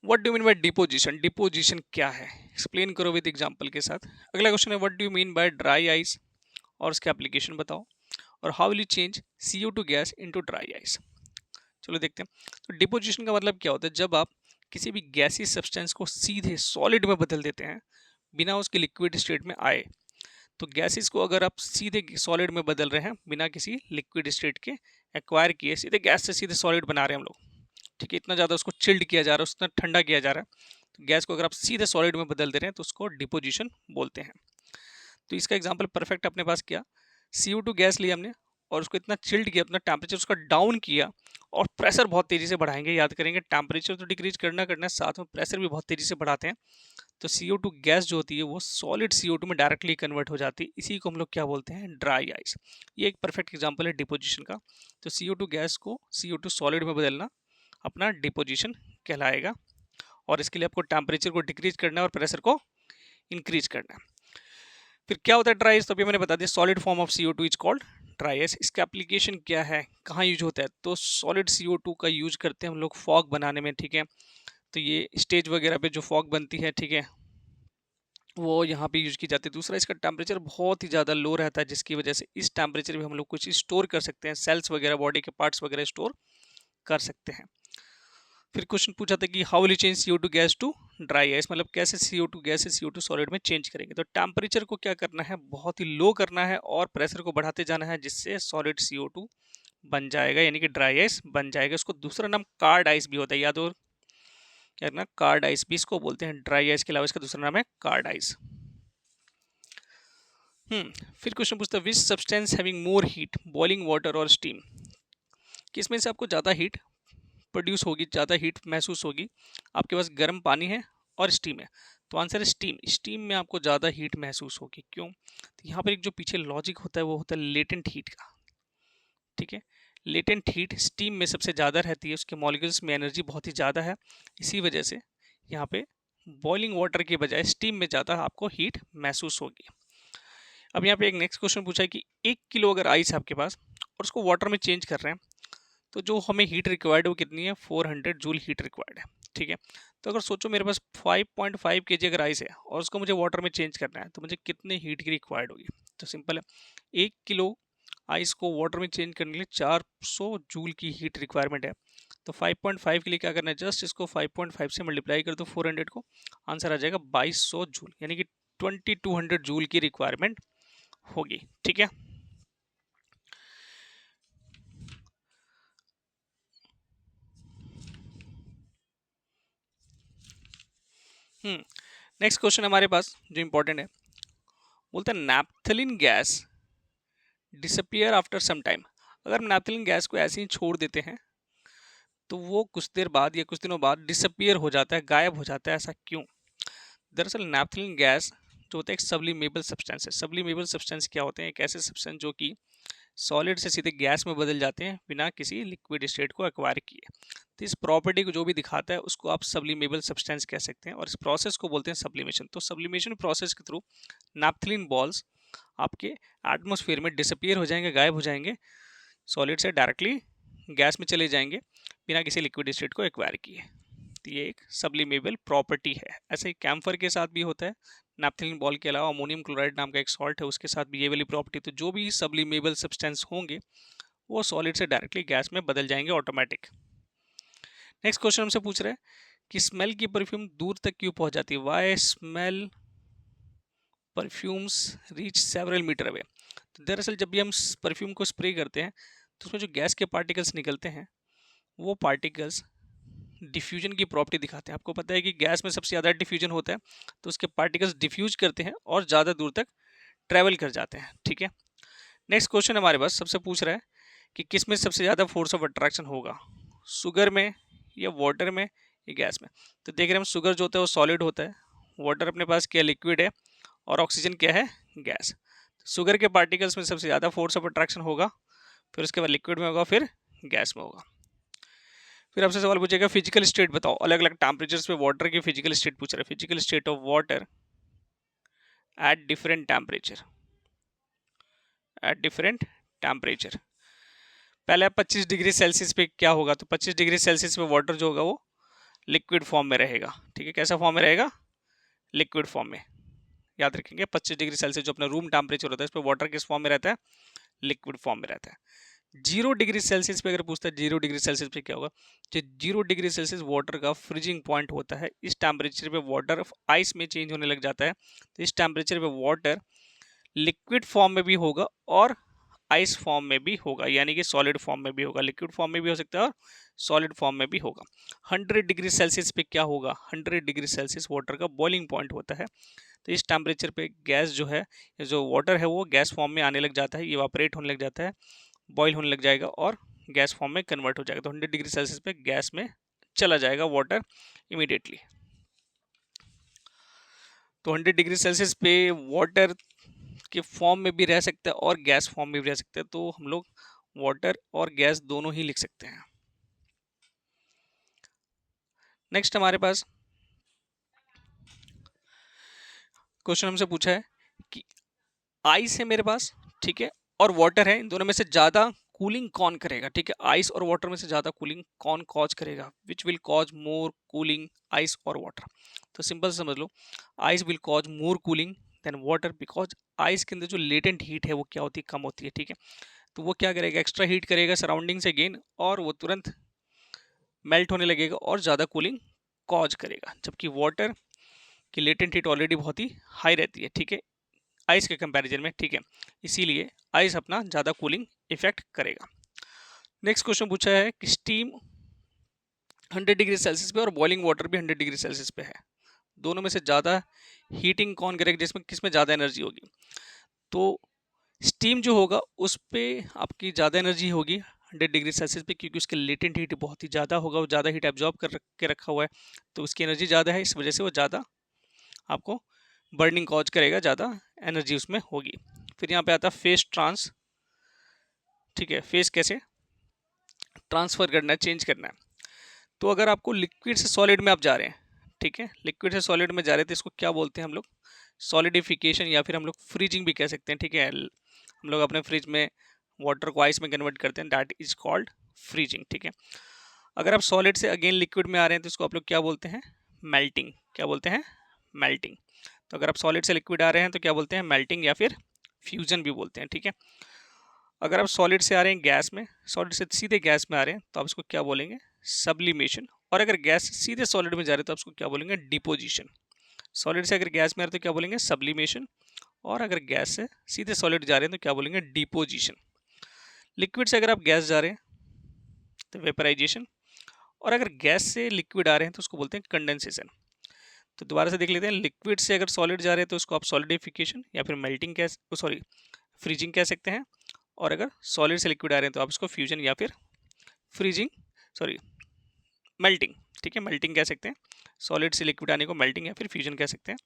what do mean by deposition, deposition क्या है, एक्सप्लेन करो विद एग्जांपल के साथ। अगला क्वेश्चन है what do mean by dry ice, और इसका एप्लीकेशन बताओ, और how will you change CO2 gas into dry ice. चलो देखते हैं। तो डिपोजिशन का मतलब क्या होता है, जब आप किसी भी गैसी सब्सटेंस को सीधे सॉलिड में बदल देते हैं बिना उसके लिक्विड स्टेट में आए। तो गैसेस को अगर आप सीधे सॉलिड में बदल रहे हैं बिना किसी लिक्विड स्टेट के एक्वायर किए, सीधे गैस से सीधे सॉलिड बना रहे हैं हम लोग, ठीक है, इतना ज़्यादा उसको चिल्ड किया जा रहा है, उतना ठंडा किया जा रहा है, तो गैस को अगर आप सीधे सॉलिड में बदल दे रहे हैं तो उसको डिपोजिशन बोलते हैं। तो इसका एग्जाम्पल परफेक्ट अपने पास किया, CO2 गैस लिया हमने और उसको इतना चिल्ड किया, अपना टेम्परेचर उसका डाउन किया, और प्रेशर बहुत तेजी से बढ़ाएंगे, याद करेंगे टेम्परेचर तो डिक्रीज करना है, साथ में प्रेशर भी बहुत तेजी से बढ़ाते हैं। तो CO2 गैस जो होती है वो सॉलिड CO2 में डायरेक्टली कन्वर्ट हो जाती है, इसी को हम लोग क्या बोलते हैं, ड्राई आइस। ये एक परफेक्ट एग्जांपल है डिपोजिशन का। तो CO2 गैस को CO2 सॉलिड में बदलना अपना डिपोजिशन कहलाएगा, और इसके लिए आपको टेम्परेचर को डिक्रीज करना है और प्रेशर को इंक्रीज करना है। फिर क्या होता है ड्राई आइस, तो अभी मैंने बता दिया, solid form of CO2 is called dry ice. इसका एप्लीकेशन क्या है, कहाँ यूज होता है, तो सॉलिड CO2 का यूज करते हैं हम लोग फॉग बनाने में, ठीक है। तो ये स्टेज वगैरह पे जो फॉग बनती है, ठीक है, वो यहाँ पे यूज की जाती है। दूसरा, इसका टेम्परेचर बहुत ही ज़्यादा लो रहता है, जिसकी वजह से इस टेम्परेचर में हम लोग कुछ स्टोर कर सकते हैं, सेल्स वगैरह, बॉडी के पार्ट्स वगैरह स्टोर कर सकते हैं। फिर क्वेश्चन पूछा था कि how will you change CO2 gas to dry ice, मतलब कैसे CO2 गैस से CO2 सॉलिड में चेंज करेंगे। तो टेम्परेचर को क्या करना है, बहुत ही लो करना है, और प्रेशर को बढ़ाते जाना है, जिससे सॉलिड CO2 बन जाएगा, यानी कि ड्राई आइस बन जाएगा। उसको दूसरा नाम कार्ड आइस भी होता है, याद हो क्या ना, कार्ड आइस भी इसको बोलते हैं। ड्राई आइस के अलावा इसका दूसरा नाम है कार्ड आइस। फिर क्वेश्चन पूछता है which substance having more heat, boiling water और स्टीम, किसमें से आपको ज़्यादा हीट प्रोड्यूस होगी, ज़्यादा हीट महसूस होगी। आपके पास गर्म पानी है और स्टीम है, तो आंसर है स्टीम। स्टीम में आपको ज़्यादा हीट महसूस होगी, क्यों, तो यहाँ पर एक जो पीछे लॉजिक होता है वो होता है लेटेंट हीट का, ठीक है। लेटेंट हीट स्टीम में सबसे ज़्यादा रहती है, उसके मॉलिक्यूल्स में एनर्जी बहुत ही ज़्यादा है, इसी वजह से यहाँ पे बॉइलिंग वाटर के बजाय स्टीम में ज़्यादा आपको हीट महसूस होगी। अब यहाँ पे एक नेक्स्ट क्वेश्चन पूछा है कि 1 किलो अगर आइस है आपके पास और उसको वाटर में चेंज कर रहे हैं, तो जो हमें हीट रिक्वायर्ड है वो कितनी है, 400 जूल हीट रिक्वायर्ड है। ठीक है, तो अगर सोचो मेरे पास 5.5 kg अगर आइस है और उसको मुझे वाटर में चेंज करना है, तो मुझे कितने हीट की रिक्वायर्ड होगी। तो सिंपल है, 1 किलो आइस को वाटर में चेंज करने के लिए 400 जूल की हीट रिक्वायरमेंट है। तो 5.5 के लिए क्या करना है, जस्ट इसको 5.5 से मल्टीप्लाई कर दो 400 को, आंसर आ जाएगा 2200 जूल, यानी कि 2200 जूल की रिक्वायरमेंट होगी। ठीक है, नेक्स्ट क्वेश्चन हमारे पास जो इंपॉर्टेंट है, बोलते हैं naphthalene gas disappear after some time. अगर हम नैप्थलीन गैस को ऐसे ही छोड़ देते हैं तो वो कुछ देर बाद या कुछ दिनों बाद डिसअपियर हो जाता है, गायब हो जाता है, ऐसा क्यों। दरअसल नैप्थलीन गैस जो होता है एक सब्लिमेबल सब्सटेंस है। सब्लिमेबल सब्सटेंस क्या होते हैं, एक ऐसे सब्सटेंस जो कि सॉलिड से सीधे गैस में बदल जाते हैं बिना किसी लिक्विड स्टेट को एक्वायर किए। तो इस प्रॉपर्टी को जो भी दिखाता है उसको आप सब्लिमेबल सब्सटेंस कह सकते हैं और इस प्रोसेस को बोलते हैं सब्लिमेशन। तो सब्लिमेशन प्रोसेस के थ्रू नैप्थलीन बॉल्स आपके एटमॉस्फेयर में डिसअपियर हो जाएंगे, गायब हो जाएंगे, सॉलिड से डायरेक्टली गैस में चले जाएंगे बिना किसी लिक्विड स्टेट को एक्वायर किए। तो ये एक सब्लिमेबल प्रॉपर्टी है। ऐसे ही कैम्फर के साथ भी होता है, नैप्थलीन बॉल के अलावा अमोनियम क्लोराइड नाम का एक सॉल्ट है उसके साथ भी ये वाली प्रॉपर्टी। तो जो भी सब्लिमेबल सब्सटेंस होंगे वो सॉलिड से डायरेक्टली गैस में बदल जाएंगे ऑटोमेटिक। नेक्स्ट क्वेश्चन हमसे पूछ रहे हैं कि स्मेल की परफ्यूम दूर तक क्यों पहुंच जाती है, why smell perfumes reach several metre away. तो दरअसल जब भी हम परफ्यूम को स्प्रे करते हैं तो उसमें जो गैस के पार्टिकल्स निकलते हैं वो पार्टिकल्स डिफ्यूजन की प्रॉपर्टी दिखाते हैं। आपको पता है कि गैस में सबसे ज़्यादा डिफ्यूजन होता है, तो उसके पार्टिकल्स डिफ्यूज करते हैं और ज़्यादा दूर तक ट्रैवल कर जाते हैं। ठीक है, नेक्स्ट क्वेश्चन हमारे पास सबसे पूछ रहा है कि किस में सबसे ज़्यादा फोर्स ऑफ अट्रैक्शन होगा, शुगर में या वाटर में या गैस में। तो देख रहे हैं हम, शुगर जो होता है वो सॉलिड होता है, वाटर अपने पास क्या लिक्विड है और ऑक्सीजन क्या है, गैस। शुगर के पार्टिकल्स में सबसे ज़्यादा फोर्स ऑफ अट्रैक्शन होगा, फिर उसके बाद लिक्विड में होगा, फिर गैस में होगा। फिर आपसे सवाल पूछेगा फिजिकल स्टेट बताओ, अलग अलग टेम्परेचर्स पे वाटर की फिजिकल स्टेट पूछ रहा है। Physical state of water at different temperature, at different temperature. पहले 25 डिग्री सेल्सियस पे क्या होगा, तो 25 डिग्री सेल्सियस पे वाटर जो होगा वो लिक्विड फॉर्म में रहेगा। ठीक है, कैसा फॉर्म में रहेगा, लिक्विड फॉर्म में। याद रखेंगे 25 डिग्री सेल्सियस जो अपना रूम टेम्परेचर होता है, इस पर वाटर किस फॉर्म में रहता है, लिक्विड फॉर्म में रहता है। 0 डिग्री सेल्सियस पे अगर पूछता है 0 डिग्री सेल्सियस पे क्या होगा, जो 0 डिग्री सेल्सियस वाटर का फ्रीजिंग पॉइंट होता है, इस टेम्परेचर पे वाटर आइस में चेंज होने लग जाता है। तो इस टेम्परेचर पे वाटर लिक्विड फॉर्म में भी होगा और आइस फॉर्म में भी होगा, यानी कि सॉलिड फॉर्म में भी होगा, लिक्विड फॉर्म में भी हो सकता है और सॉलिड फॉर्म में भी होगा। 100 डिग्री सेल्सियस पे क्या होगा, 100 डिग्री सेल्सियस वाटर का बॉइलिंग पॉइंट होता है। तो इस टेम्परेचर पे गैस जो है, जो वाटर है वो गैस फॉर्म में आने लग जाता है, इवापोरेट होने लग जाता है, बॉईल होने लग जाएगा और गैस फॉर्म में कन्वर्ट हो जाएगा। तो 100 डिग्री सेल्सियस पे गैस में चला जाएगा वाटर इमीडिएटली। तो 100 डिग्री सेल्सियस पे वाटर के फॉर्म में भी रह सकता है और गैस फॉर्म में भी रह सकता है, तो हम लोग वाटर और गैस दोनों ही लिख सकते हैं। नेक्स्ट हमारे पास क्वेश्चन हमसे पूछा है कि आइस है मेरे पास, ठीक है, और वाटर है, इन दोनों में से ज्यादा कूलिंग कौन करेगा। ठीक है, आइस और वाटर में से ज्यादा कूलिंग कौन कॉज करेगा, which will cause more cooling, ice और वाटर। तो सिंपल समझ लो, ice will cause more cooling than water, because ice के अंदर जो लेटेंट हीट है वो क्या होती है, कम होती है। ठीक है, तो वो क्या करेगा, एक्स्ट्रा हीट करेगा सराउंडिंग से गेन और वो तुरंत मेल्ट होने लगेगा और ज़्यादा कूलिंग कॉज करेगा, जबकि वाटर की लेटेंट हीट ऑलरेडी बहुत ही हाई रहती है। ठीक है, आइस के कंपैरिजन में। ठीक है, इसीलिए आइस अपना ज़्यादा कूलिंग इफेक्ट करेगा। नेक्स्ट क्वेश्चन पूछा है कि स्टीम 100 डिग्री सेल्सियस पे और बॉइलिंग वाटर भी 100 डिग्री सेल्सियस पे है, दोनों में से ज़्यादा हीटिंग कौन करेगा, जिसमें किसमें ज़्यादा एनर्जी होगी। तो स्टीम जो होगा उस पर आपकी ज़्यादा एनर्जी होगी 100 डिग्री सेल्सियस पे, क्योंकि उसके लेटेंट हीट बहुत ही ज़्यादा होगा, वो ज़्यादा हीट एब्जॉर्ब कर के रखा हुआ है, तो उसकी एनर्जी ज़्यादा है, इस वजह से वो ज़्यादा आपको बर्निंग कॉज करेगा, ज़्यादा एनर्जी उसमें होगी। फिर यहाँ पे आता है फेस ट्रांस। ठीक है, फेस कैसे ट्रांसफ़र करना है, चेंज करना है। तो अगर आपको लिक्विड से सॉलिड में आप जा रहे हैं, ठीक है, लिक्विड से सॉलिड में जा रहे थे, इसको क्या बोलते हैं हम लोग, सॉलिडिफिकेशन, या फिर हम लोग फ्रीजिंग भी कह सकते हैं। ठीक है, हम लोग अपने फ्रिज में वाटर को आइस में कन्वर्ट करते हैं, दैट इज कॉल्ड फ्रीजिंग। ठीक है, अगर आप सॉलिड से अगेन लिक्विड में आ रहे हैं तो इसको आप लोग क्या बोलते हैं, मेल्टिंग। क्या बोलते हैं, मेल्टिंग। तो अगर आप सॉलिड से लिक्विड आ रहे हैं तो क्या बोलते हैं, मेल्टिंग या फिर फ्यूजन भी बोलते हैं। ठीक है, अगर आप सॉलिड से आ रहे हैं गैस में, सॉलिड से सीधे गैस में आ रहे हैं तो आप इसको क्या बोलेंगे, सब्लिमेशन। और अगर गैस सीधे सॉलिड में जा रहे हैं तो आप इसको क्या बोलेंगे, डिपोजिशन। सॉलिड से अगर गैस में आ रहे हैं तो क्या बोलेंगे, सब्लिमेशन। और अगर गैस से सीधे सॉलिड जा रहे हैं तो क्या बोलेंगे, डिपोजिशन। लिक्विड से अगर आप गैस जा रहे हैं तो वेपराइजेशन। और अगर गैस से लिक्विड आ रहे हैं तो उसको बोलते हैं कंडेंसेशन। तो दोबारा से देख लेते हैं, लिक्विड से अगर सॉलिड जा रहे हैं तो उसको आप सॉलिडिफिकेशन या फिर मेल्टिंग कह, सॉरी फ्रीजिंग कह सकते हैं। और अगर सॉलिड से लिक्विड आ रहे हैं तो आप इसको फ्यूजन या फिर फ्रीजिंग, सॉरी मेल्टिंग, ठीक है, मेल्टिंग कह सकते हैं। सॉलिड से लिक्विड आने को मेल्टिंग या फिर फ्यूजन कह सकते हैं।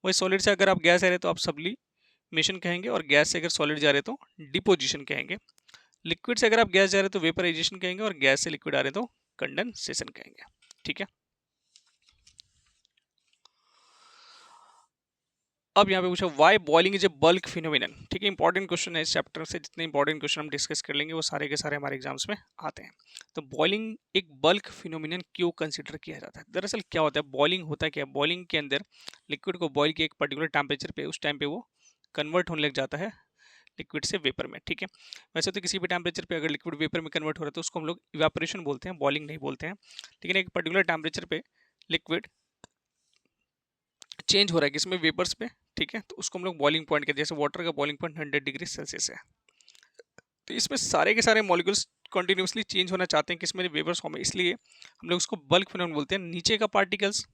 वही सॉलिड से अगर आप गैस आ रहे हैं तो आप सब्लिमेशन कहेंगे, और गैस से अगर सॉलिड जा रहे हैं तो डिपोजिशन कहेंगे। लिक्विड से अगर आप गैस जा रहे हैं तो वेपराइजेशन कहेंगे, और गैस से लिक्विड आ रहे हैं तो कंडेंसेशन कहेंगे। ठीक है, अब यहाँ पे पूछा why boiling is a bulk phenomenon. ठीक है, इंपॉर्टेंट क्वेश्चन है इस चैप्टर से, जितने इंपॉर्टेंट क्वेश्चन हम डिस्कस कर लेंगे वो सारे के सारे हमारे एग्जाम्स में आते हैं। तो बॉइलिंग एक बल्क फिनोमिनन क्यों कंसिडर किया जाता है, दरअसल क्या होता है, बॉइलिंग होता है क्या, बॉइलिंग के अंदर लिक्विड को बॉइल किया एक पर्टिकुलर टेम्परेचर पे, उस टाइम पे वो कन्वर्ट होने लग जाता है लिक्विड से वेपर में। ठीक है, वैसे तो किसी भी टेम्परेचर पे अगर लिक्विड वेपर में कन्वर्ट हो रहा है तो उसको हम लोग इवापोरेशन बोलते हैं, बॉइलिंग नहीं बोलते हैं। लेकिन एक पर्टिकुलर टेम्परेचर पे लिक्विड चेंज हो रहा है किसमें, वेपर्स पे। ठीक है, तो उसको हम लोग बॉइलिंग पॉइंट कहते हैं। जैसे वाटर का बॉइलिंग पॉइंट 100 डिग्री सेल्सियस है, तो इसमें सारे के सारे मॉलिक्यूल्स कंटिन्यूसली चेंज होना चाहते हैं किसमें, वेपर्स फॉर्म में, इसलिए हम लोग उसको बल्क फिनोमेनन बोलते हैं। नीचे का पार्टिकल्स,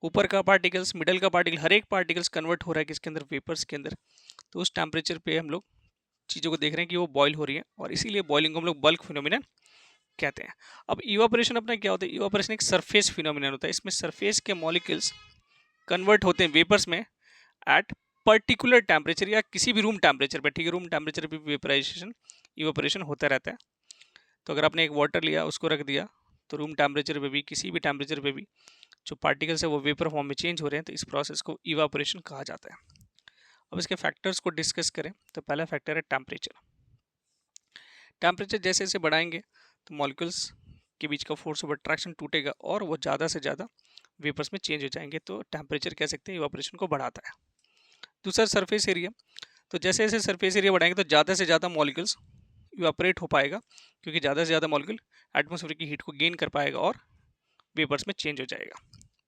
ऊपर का पार्टिकल्स, मिडल का पार्टिकल, हर एक पार्टिकल्स कन्वर्ट हो रहा है किसके अंदर, वेपर्स के अंदर। तो उस टेम्परेचर पे हम लोग चीज़ों को देख रहे हैं कि वो बॉयल हो रही है, और इसीलिए बॉइलिंग को हम लोग बल्क फिनोमिनन कहते हैं। अब इवापोरेशन अपना क्या होता है, इवापोरेशन एक सरफेस फिनोमिनन होता है। इसमें सरफेस के मॉलिक्यूल्स कन्वर्ट होते हैं वेपर्स में एट पर्टिकुलर टेम्परेचर, या किसी भी रूम टेम्परेचर पे। ठीक है, रूम टेम्परेचर पे वेपराइजेशन, इवापोरेशन होता रहता है। तो अगर आपने एक वाटर लिया, उसको रख दिया, तो रूम टेम्परेचर पे भी, किसी भी टेम्परेचर पे भी जो पार्टिकल्स है वो वेपर फॉर्म में चेंज हो रहे हैं, तो इस प्रोसेस को इवापोरेशन कहा जाता है। अब इसके फैक्टर्स को डिस्कस करें तो पहला फैक्टर है टेम्परेचर। टेम्परेचर जैसे जैसे बढ़ाएंगे तो मॉलिक्यूल्स के बीच का फोर्स ऑफ अट्रैक्शन टूटेगा और वो ज़्यादा से ज़्यादा वेपर्स में चेंज हो जाएंगे, तो टेम्परेचर कह सकते हैं इवापोरेशन को बढ़ाता है। दूसरा सरफेस एरिया, तो जैसे जैसे सरफेस एरिया बढ़ाएंगे तो ज़्यादा से ज़्यादा मॉलिक्यूल्स इवापोरेट हो पाएगा, क्योंकि ज़्यादा से ज़्यादा मॉलिक्यूल एटमॉस्फेयर की हीट को गेन कर पाएगा और वेपर्स में चेंज हो जाएगा।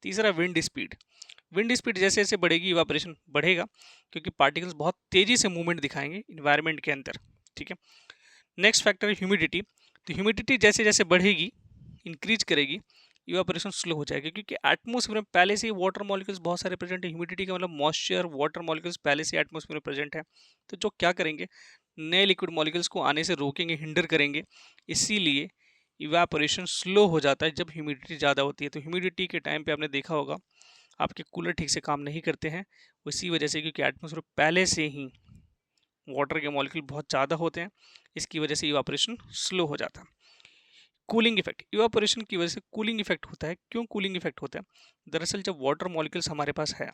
तीसरा विंड स्पीड, विंड स्पीड जैसे जैसे बढ़ेगी इवापोरेशन बढ़ेगा, क्योंकि पार्टिकल्स बहुत तेज़ी से मूवमेंट दिखाएंगे इन्वायरमेंट के अंदर। ठीक है, नेक्स्ट फैक्टर है ह्यूमिडिटी, तो ह्यूमिडिटी जैसे जैसे बढ़ेगी, इंक्रीज करेगी, इवापोरेशन स्लो हो जाएगा, क्योंकि एटमॉस्फेयर में पहले से ही वाटर मॉलिक्यूल्स बहुत सारे प्रेजेंट है। ह्यूमिडिटी का मतलब मॉइस्चर, वाटर मॉलिक्यूल्स पहले से एटमॉस्फेयर में प्रेजेंट है, तो जो क्या करेंगे, नए लिक्विड मॉलिक्यूल्स को आने से रोकेंगे, हिंडर करेंगे, इसीलिए इवापोरेशन स्लो हो जाता है जब ह्यूमिडिटी ज़्यादा होती है। तो ह्यूमिडिटी के टाइम पे आपने देखा होगा आपके कूलर ठीक से काम नहीं करते हैं, इसी वजह से, क्योंकि एटमॉस्फेयर पहले से ही वाटर के मॉलिक्यूल बहुत ज़्यादा होते हैं, इसकी वजह से इवापोरेशन स्लो हो जाता है। कूलिंग इफेक्ट, इवापोरेशन की वजह से कूलिंग इफेक्ट होता है। क्यों कूलिंग इफेक्ट होता है, दरअसल जब वाटर मॉलिक्यूल्स हमारे पास है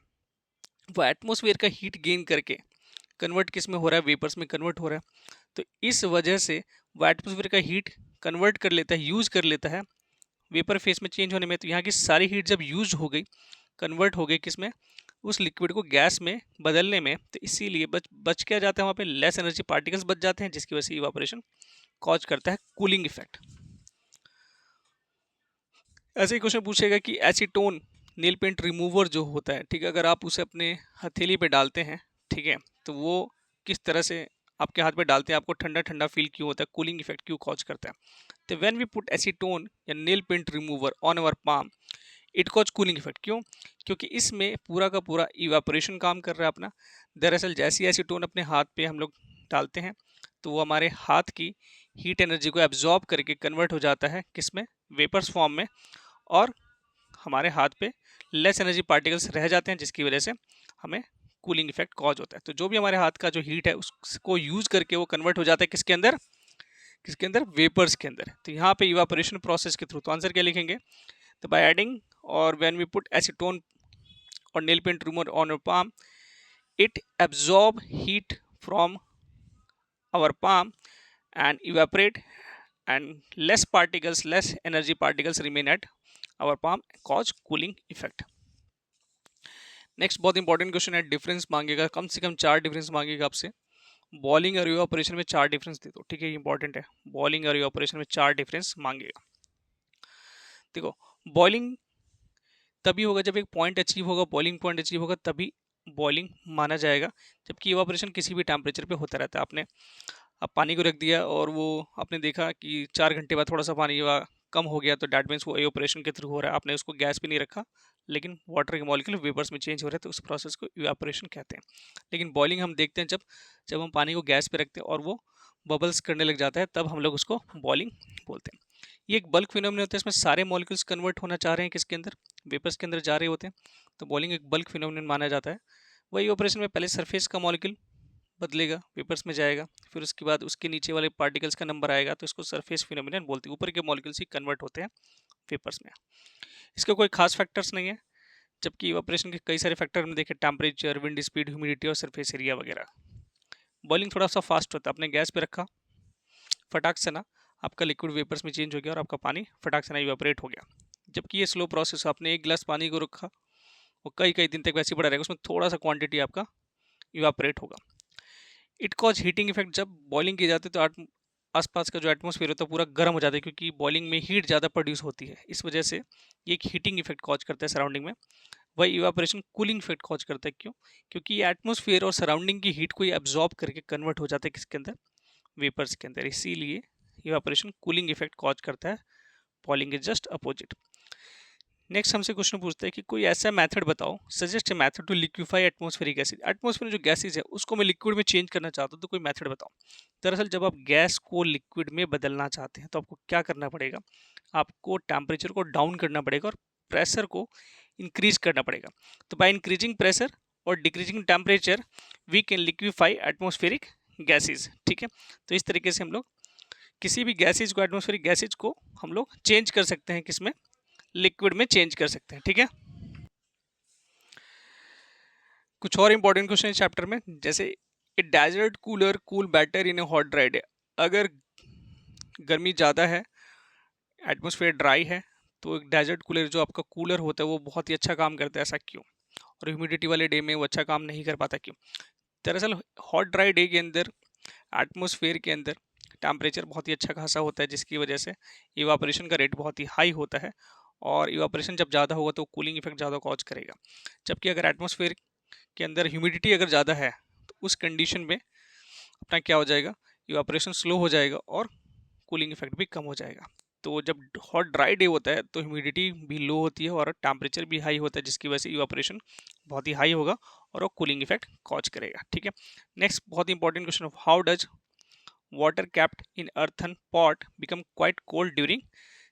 वो एटमॉस्फेयर का हीट गेन करके कन्वर्ट किस में हो रहा है, वेपर्स में कन्वर्ट हो रहा है। तो इस वजह से वो एटमॉस्फेयर का हीट कन्वर्ट कर लेता है, यूज कर लेता है वेपर फेस में चेंज होने में। तो यहाँ की सारी हीट जब यूज हो गई, कन्वर्ट हो गई किस में, उस लिक्विड को गैस में बदलने में, तो इसीलिए बच क्या जाता है, वहाँ पे लेस एनर्जी पार्टिकल्स बच जाते हैं, जिसकी वजह से इवापोरेशन कॉज करता है कूलिंग इफेक्ट। ऐसे ही क्वेश्चन पूछेगा कि एसीटोन नेल पेंट रिमूवर जो होता है, ठीक है, अगर आप उसे अपने हथेली पे डालते हैं, ठीक है, तो वो किस तरह से आपके हाथ पे डालते हैं, आपको ठंडा ठंडा फील क्यों होता है, कूलिंग इफेक्ट क्यों कॉज करता है। तो व्हेन वी पुट एसीटोन या nail paint remover on our palm, it cause cooling effect. क्यों, क्योंकि इसमें पूरा का पूरा इवापोरेशन काम कर रहा है अपना। दरअसल जैसी एसीटोन अपने हाथ पे हम लोग डालते हैं तो वो हमारे हाथ की हीट एनर्जी को एब्जॉर्ब करके कन्वर्ट हो जाता है किसमें, वेपर्स फॉर्म में, और हमारे हाथ पे लेस एनर्जी पार्टिकल्स रह जाते हैं, जिसकी वजह से हमें कूलिंग इफेक्ट कॉज होता है। तो जो भी हमारे हाथ का जो हीट है उसको यूज करके वो कन्वर्ट हो जाता है किसके अंदर, किसके अंदर, वेपर्स के अंदर। तो यहाँ पे इवापोरेशन प्रोसेस के थ्रू, तो आंसर क्या लिखेंगे, तो by adding or when we put acetone or nail paint remover on your palm, it absorb heat from our palm and evaporate, and less energy particles remain at our palm, cause cooling effect. Next बहुत important question है, difference मांगेगा, कम से कम 4 difference मांगेगा आपसे। Boiling और evaporation में 4 difference दे दो, ठीक है, इंपॉर्टेंट है। बॉइलिंग और इवापोरेशन में 4 डिफरेंस मांगेगा। देखो, बॉइलिंग तभी होगा जब एक पॉइंट अचीव होगा, बॉइलिंग पॉइंट अचीव होगा, तभी बॉइलिंग माना जाएगा। जबकि इवापोरेशन किसी भी टेम्परेचर पे होता रहता है। आपने अब पानी को रख दिया और वो आपने देखा कि 4 घंटे बाद थोड़ा सा पानी कम हो गया, तो डैट मीन्स वो इवापोरेशन के थ्रू हो रहा है। आपने उसको गैस पे नहीं रखा, लेकिन वाटर के मॉलिक्यूल वेपर्स में चेंज हो रहे हैं, तो उस प्रोसेस को इवापोरेशन कहते हैं। लेकिन बॉइलिंग हम देखते हैं जब हम पानी को गैस पे रखते हैं और वो बबल्स करने लग जाता है, तब हम लोग उसको बॉइलिंग बोलते हैं। ये एक बल्क फिनोमिना होता है, इसमें सारे मॉलिक्यूल्स कन्वर्ट होना चाह रहे हैं किसके अंदर, वेपर्स के अंदर जा रहे होते हैं, तो बॉइलिंग एक बल्क फिनोमिना माना जाता है। वही ऑपरेशन में पहले सरफेस का मॉलिक्यूल बदलेगा, वेपर्स में जाएगा, फिर उसके बाद उसके नीचे वाले पार्टिकल्स का नंबर आएगा, तो इसको सरफेस फिनोमिनन बोलते हैं। ऊपर के मॉलिक्यूल्स ही कन्वर्ट होते हैं वेपर्स में। इसके कोई खास फैक्टर्स नहीं है, जबकि इवापोरेशन के कई सारे फैक्टर हम देखें, टेम्परेचर, विंड स्पीड, ह्यूमिडिटी और सरफेस एरिया वगैरह। बॉइलिंग थोड़ा सा फास्ट होता है, आपने गैस पे रखा, फटाक से ना आपका लिक्विड वेपर्स में चेंज हो गया और आपका पानी फटाक से ना इवापोरेट हो गया। जबकि ये स्लो प्रोसेस, आपने एक गिलास पानी को रखा, वो कई कई दिन तक वैसे ही पड़ा रहेगा, उसमें थोड़ा सा क्वांटिटी आपका इवापोरेट होगा। इट कॉज हीटिंग इफेक्ट, जब बॉइलिंग की जाती है तो आसपास का जो एटमॉस्फेयर होता है पूरा गर्म हो जाता है, क्योंकि बॉइलिंग में हीट ज़्यादा प्रोड्यूस होती है, इस वजह से ये एक हीटिंग इफेक्ट कॉज करता है सराउंडिंग में। वही इवापोरेशन कूलिंग इफेक्ट कॉज करता है। क्यों? क्योंकि ये एटमॉस्फेयर और सराउंडिंग की हीट को ये एब्जॉर्ब करके कन्वर्ट हो जाता है किसके अंदर, वेपर्स के अंदर, इसीलिए इवापोरेशन कूलिंग इफेक्ट कॉज करता है। Boiling is just opposite. Next हमसे क्वेश्चन पूछता है कि कोई ऐसा मेथड बताओ, suggest a method to liquefy atmospheric gases. Atmosphere में जो गैसेज है उसको मैं लिक्विड में चेंज करना चाहता हूँ, तो कोई मेथड बताओ। दरअसल जब आप गैस को लिक्विड में बदलना चाहते हैं तो आपको क्या करना पड़ेगा, आपको टेम्परेचर को डाउन करना पड़ेगा और प्रेशर को इंक्रीज करना पड़ेगा। तो बाय इंक्रीजिंग प्रेशर और decreasing temperature we can liquefy atmospheric gases. ठीक है, तो इस तरीके से हम लोग किसी भी गैसेज को, एटमॉस्फेरिक गैसेज को हम लोग चेंज कर सकते हैं, किसमें, लिक्विड में चेंज कर सकते हैं। ठीक है, कुछ और इंपॉर्टेंट क्वेश्चन है चैप्टर में, जैसे a desert cooler cool better in a hot dry day. अगर गर्मी ज़्यादा है, एटमॉस्फेयर ड्राई है, तो एक डेजर्ट कूलर जो आपका कूलर होता है वो बहुत ही अच्छा काम करता है। ऐसा क्यों? और ह्यूमिडिटी वाले डे में वो अच्छा काम नहीं कर पाता, क्यों? दरअसल हॉट ड्राई डे के अंदर एटमॉस्फेयर के अंदर टेम्परेचर बहुत ही अच्छा खासा होता है, जिसकी वजह से इवापोरेशन का रेट बहुत ही हाई होता है, और इवापोरेशन जब ज़्यादा होगा तो कूलिंग इफेक्ट ज़्यादा कॉज करेगा। जबकि अगर एटमॉस्फेयर के अंदर ह्यूमिडिटी अगर ज़्यादा है, तो उस कंडीशन में अपना क्या हो जाएगा, इवापोरेशन स्लो हो जाएगा और कूलिंग इफेक्ट भी कम हो जाएगा। तो जब हॉट ड्राई डे होता है तो ह्यूमिडिटी भी लो होती है और टेम्परेचर भी हाई होता है, जिसकी वजह से इवापोरेशन बहुत ही हाई होगा और वो कूलिंग इफेक्ट कॉज करेगा। ठीक है, नेक्स्ट बहुत ही important question, how does water kept in earthen pot become quite cold during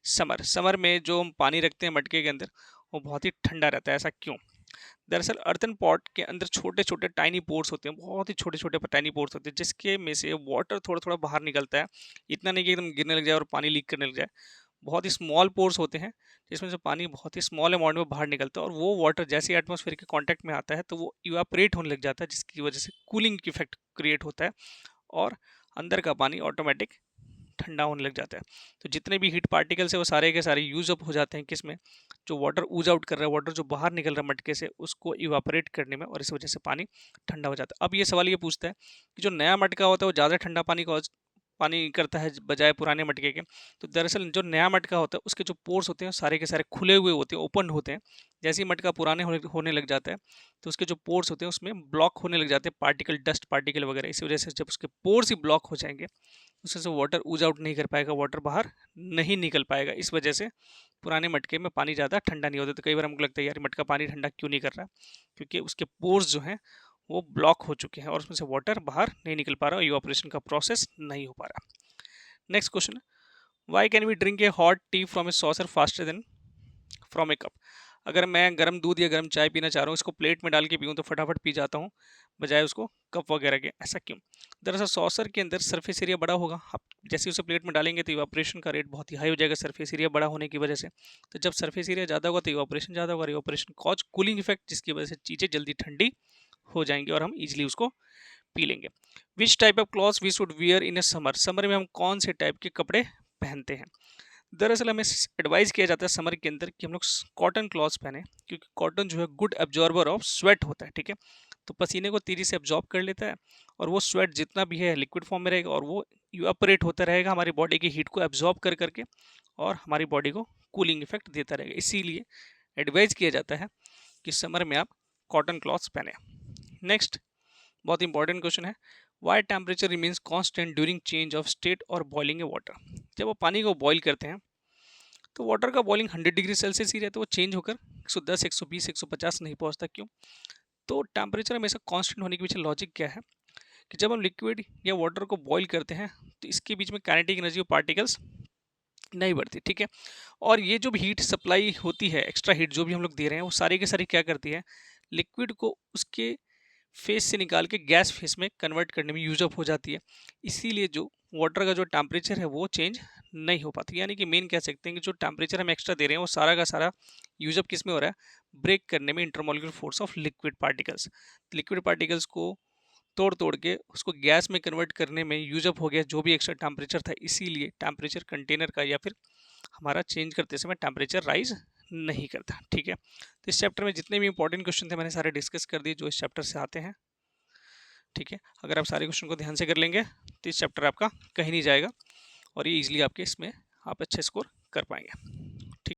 summer. Summer में जो हम पानी रखते हैं मटके के अंदर, वो बहुत ही ठंडा रहता है, ऐसा क्यों? दरअसल अर्थन पॉट के अंदर छोटे छोटे टाइनी पोर्स होते हैं, बहुत ही छोटे छोटे टाइनी पोर्स होते हैं, जिसके में से वाटर थोड़ा थोड़ा बाहर निकलता है। इतना नहीं कि एकदम गिरने लग जाए और पानी लीक करने लग जाए, बहुत ही स्मॉल पोर्स होते हैं, जिसमें से पानी बहुत ही स्मॉल अमाउंट में बाहर निकलता है, और वो वाटर जैसे एटमॉस्फेयर के कांटेक्ट में आता है तो वो इवापोरेट होने लग जाता है, जिसकी वजह से कूलिंग इफेक्ट क्रिएट होता है और अंदर का पानी ऑटोमेटिक ठंडा होने लग जाता है। तो जितने भी हीट पार्टिकल्स है वो सारे के सारे यूज अप हो जाते हैं किसमें, जो वाटर ऊज आउट कर रहा है, वाटर जो बाहर निकल रहा है मटके से, उसको इवापोरेट करने में, और इस वजह से पानी ठंडा हो जाता है। अब ये सवाल ये पूछता है कि जो नया मटका होता है वो ज़्यादा ठंडा पानी करता है बजाय पुराने मटके के। तो दरअसल जो नया मटका होता है उसके जो पोर्स होते हैं सारे के सारे खुले हुए होते हैं, ओपन होते हैं। जैसे ही मटका पुराने होने लग जाता है तो उसके जो पोर्स होते हैं उसमें ब्लॉक होने लग जाते हैं, पार्टिकल, डस्ट पार्टिकल वगैरह। इसी वजह से जब उसके पोर्स ही ब्लॉक हो जाएंगे, उससे से वाटर ऊज आउट नहीं कर पाएगा, वाटर बाहर नहीं निकल पाएगा। इस वजह से पुराने मटके में पानी ज़्यादा ठंडा नहीं होता। तो कई बार हमको लगता है यार मटका पानी ठंडा क्यों नहीं कर रहा, क्योंकि उसके पोर्स जो हैं वो ब्लॉक हो चुके हैं और उसमें से वाटर बाहर नहीं निकल पा रहा और इवापोरेशन का प्रोसेस नहीं हो पा रहा। Next question, why can we drink a hot tea from a saucer faster than from a cup. अगर मैं गर्म दूध या गर्म चाय पीना चाह रहा हूँ, इसको प्लेट में डाल के पीऊँ तो फटाफट पी जाता हूँ, बजाय उसको कप वगैरह के, ऐसा क्यों? दरअसल सॉसर के अंदर सरफेस एरिया बड़ा होगा, आप जैसे उसे प्लेट में डालेंगे तो इवापोरेशन का रेट बहुत ही हाई हो जाएगा सरफेस एरिया बड़ा होने की वजह से। तो जब सरफेस एरिया ज़्यादा होगा तो इवापोरेशन ज़्यादा होगा, इवापोरेशन कॉज कूलिंग इफेक्ट, जिसकी वजह से चीज़ें जल्दी ठंडी हो जाएंगी और हम इजीली उसको पी लेंगे। Which type of clothes we should wear in a summer, summer में हम कौन से टाइप के कपड़े पहनते हैं। दरअसल हमें एडवाइस किया जाता है समर के अंदर कि हम लोग कॉटन क्लॉथ्स पहने, क्योंकि कॉटन जो है गुड एब्जॉर्बर ऑफ स्वेट होता है, ठीक है। तो पसीने को तेजी से एब्जॉर्ब कर लेता है और वो स्वेट जितना भी है लिक्विड फॉर्म में रहेगा और वो इवापोरेट होता रहेगा हमारी बॉडी की हीट को एब्जॉर्ब कर करके और हमारी बॉडी को कूलिंग इफेक्ट देता रहेगा। इसीलिए एडवाइस किया जाता है कि समर में आप कॉटन क्लॉथ्स पहने। नेक्स्ट बहुत इंपॉर्टेंट क्वेश्चन है, why temperature remains constant during change of state और बॉइलिंग ए वाटर। जब वो पानी को बॉईल करते हैं तो वाटर का बॉइलिंग 100 डिग्री सेल्सियस ही रहता है, वो चेंज होकर 110, 120, 150 नहीं पहुंचता। क्यों? तो टेम्परेचर हमेशा कांस्टेंट होने के पीछे लॉजिक क्या है कि जब हम लिक्विड या वाटर को बॉईल करते हैं तो इसके बीच में काइनेटिक एनर्जी ऑफ पार्टिकल्स नहीं बढ़ती, ठीक है। और ये जो भी हीट सप्लाई होती है, एक्स्ट्रा हीट जो भी हम लोग दे रहे हैं, वो सारी के सारी क्या करती है, लिक्विड को उसके फेस से निकाल के गैस फेस में कन्वर्ट करने में यूज अप हो जाती है। इसीलिए जो वाटर का जो टेम्परेचर है वो चेंज नहीं हो पाती। यानी कि मेन कह सकते हैं कि जो टेम्परेचर हम एक्स्ट्रा दे रहे हैं वो सारा का सारा यूज अप किस में हो रहा है, ब्रेक करने में, intermolecular force of liquid particles. Liquid particles को तोड़ तोड़ के उसको गैस में कन्वर्ट करने में यूज अप हो गया जो भी एक्स्ट्रा टेम्परेचर था। इसीलिए टेम्परेचर कंटेनर का या फिर हमारा चेंज करते समय टेम्परेचर राइज नहीं करता, ठीक है। तो इस चैप्टर में जितने भी इंपॉर्टेंट क्वेश्चन थे मैंने सारे डिस्कस कर दिए जो इस चैप्टर से आते हैं, ठीक है। अगर आप सारे क्वेश्चन को ध्यान से कर लेंगे तो इस चैप्टर आपका कहीं नहीं जाएगा और ये इजीली आपके इसमें आप अच्छा स्कोर कर पाएंगे।